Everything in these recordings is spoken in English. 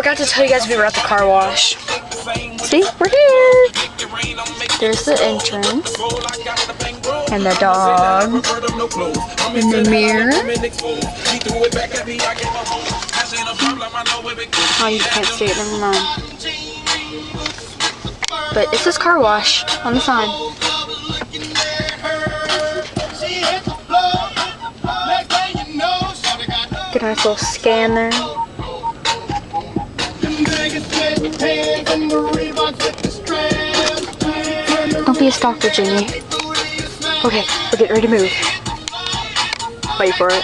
forgot to tell you guys we were at the car wash. See, we're here. There's the entrance. And the dog. In the mirror. Oh, you can't see it, never mind. But it says car wash on the sign. Get a nice little scan there. Don't be a stalker, Jimmy. Okay, we're getting ready to move. Wait for it.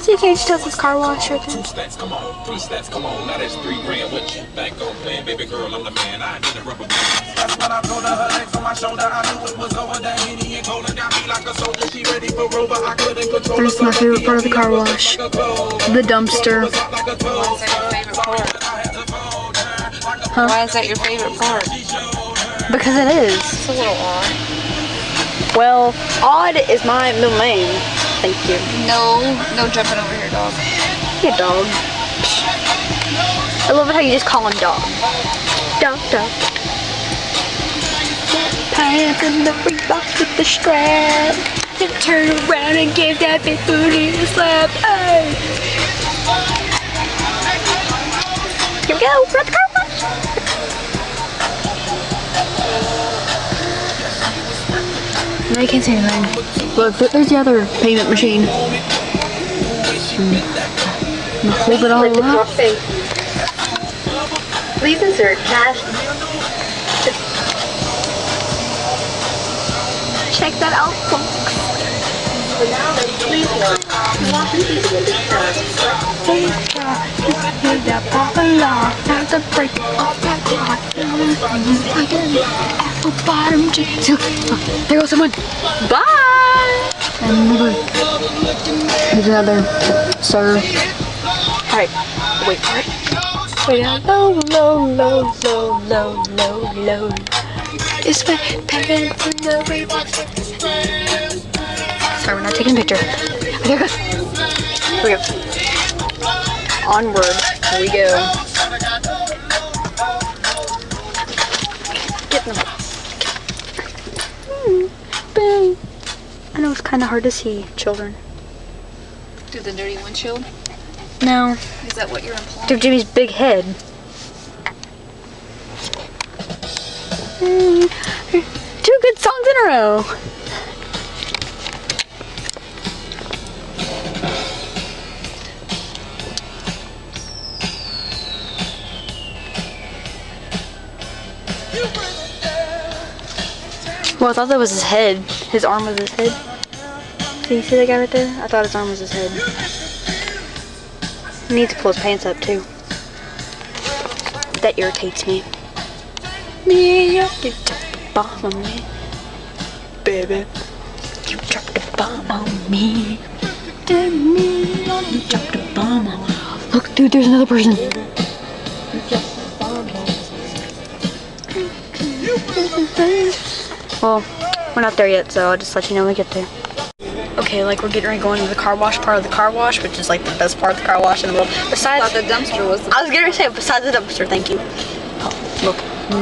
So you can't just tell this car wash right there. Come on, 3 stats, come on. Now that's 3 grand. What you back on playing, baby girl? I'm the man. I need a rubber band. That's when I told her legs on my shoulder. I knew it was over. That Henny and Cola got me like a soldier. She ready for Rover. I couldn't control her. This is my favorite part of the car wash. The dumpster. Why is that your favorite part? Because it is. It's a little odd. Well, odd is my middle name. Thank you. No jumping over here, dog. Yeah, dog. I love it how you just call him dog. Dog, dog. Pants in the Reebok with the strap. Then turn around and give that big booty a slap. Hey. Here we go. Let's go. No, you can't see anything. Look, there's the other payment machine. Hold it all up. Please insert cash. Check that out, folks. Please walk into the There goes someone. Bye. And look, here's another sir. Alright, wait for it. Wait out. Low, low, low, low, low, low, low. It's my parents in the Reebok. Sorry, we're not taking a picture. There it goes. Here we go. Onward. Here we go. Get in the box. Bang. I know it's kind of hard to see, children. Through the dirty windshield? No. Is that what you're implying? Through Jimmy's big head. 2 good songs in a row. Well, I thought that was his head. His arm was his head. Can you see that guy right there? I thought his arm was his head. He needs to pull his pants up too. That irritates me. Me, you dropped the bomb on me. Baby, you dropped the bomb on me. Damn me, you dropped the bomb on me. Look, dude, there's another person. Well, we're not there yet, so I'll just let you know when we get there. Okay, like we're getting ready to go into the car wash part of the car wash, which is like the best part of the car wash in the world. Besides, I thought the dumpster was the I was gonna say besides the dumpster. Thank you. Oh, look,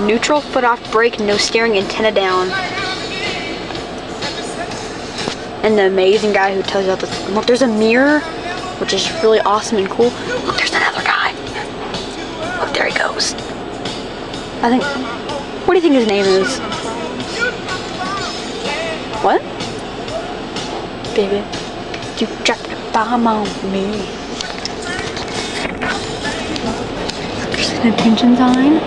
neutral, foot off, brake, no steering, antenna down. And the amazing guy who tells you about this. Look, there's a mirror, which is really awesome and cool. Look, there's another guy. Look, there he goes. I think. What do you think his name is? What? Baby, you dropped a bomb on me. There's an attention sign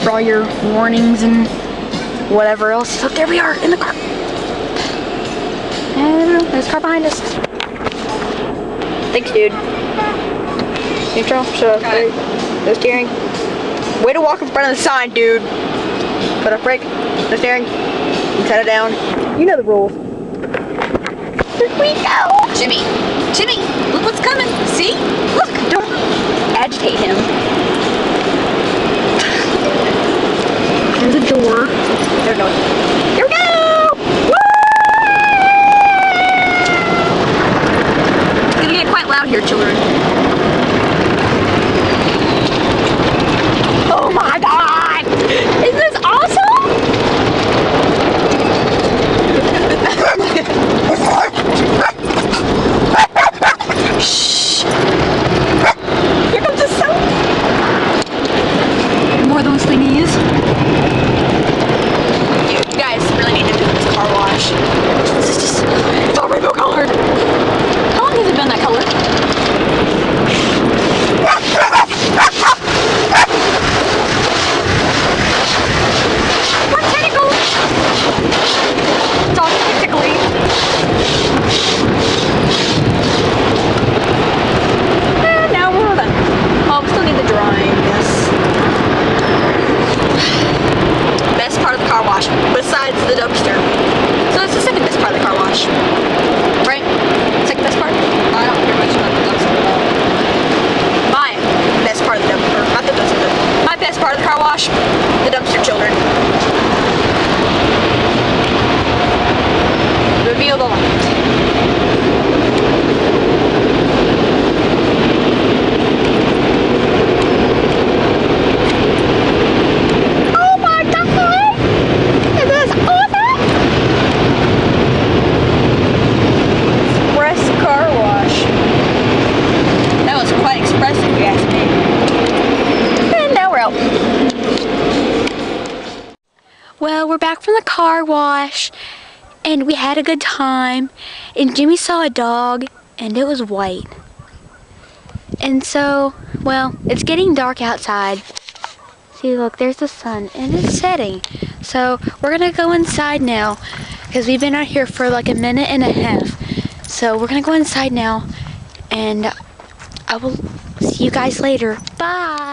for all your warnings and whatever else. Look, there we are in the car. And there's a car behind us. Thanks, dude. Neutral, shut up. No steering. Way to walk in front of the sign, dude. Put up brake, no steering. Antenna down. You know the rules. Here we go. Jimmy, look what's coming. See? Look, don't agitate him. There's a door. There we go. Here we go! Woo! It's gonna get quite loud here, sweeties. You guys really need to do this car wash. This is just, it's all rainbow colored. How long has it been that color? What tentacle? It's all tickly. And now we're done. Oh, we still need the drawing, yes. Best part of the car wash, besides the dumpster. So it's the second best part of the car wash. Right? Second best part? I don't hear much about the dumpster at all. My best part of the dumpster, not the dumpster, my best part of the car wash, the dumpster children. Reveal the light. Oh my God! Is this awesome? Express car wash. That was quite expressive, if you ask me. And now we're out. Well, we're back from the car wash, and we had a good time. And Jimmy saw a dog, and it was white. And so, well, it's getting dark outside. See, look, there's the sun, and it's setting. So, we're gonna go inside now, because we've been out here for like a minute and a half. So, we're gonna go inside now, and I will see you guys later. Bye!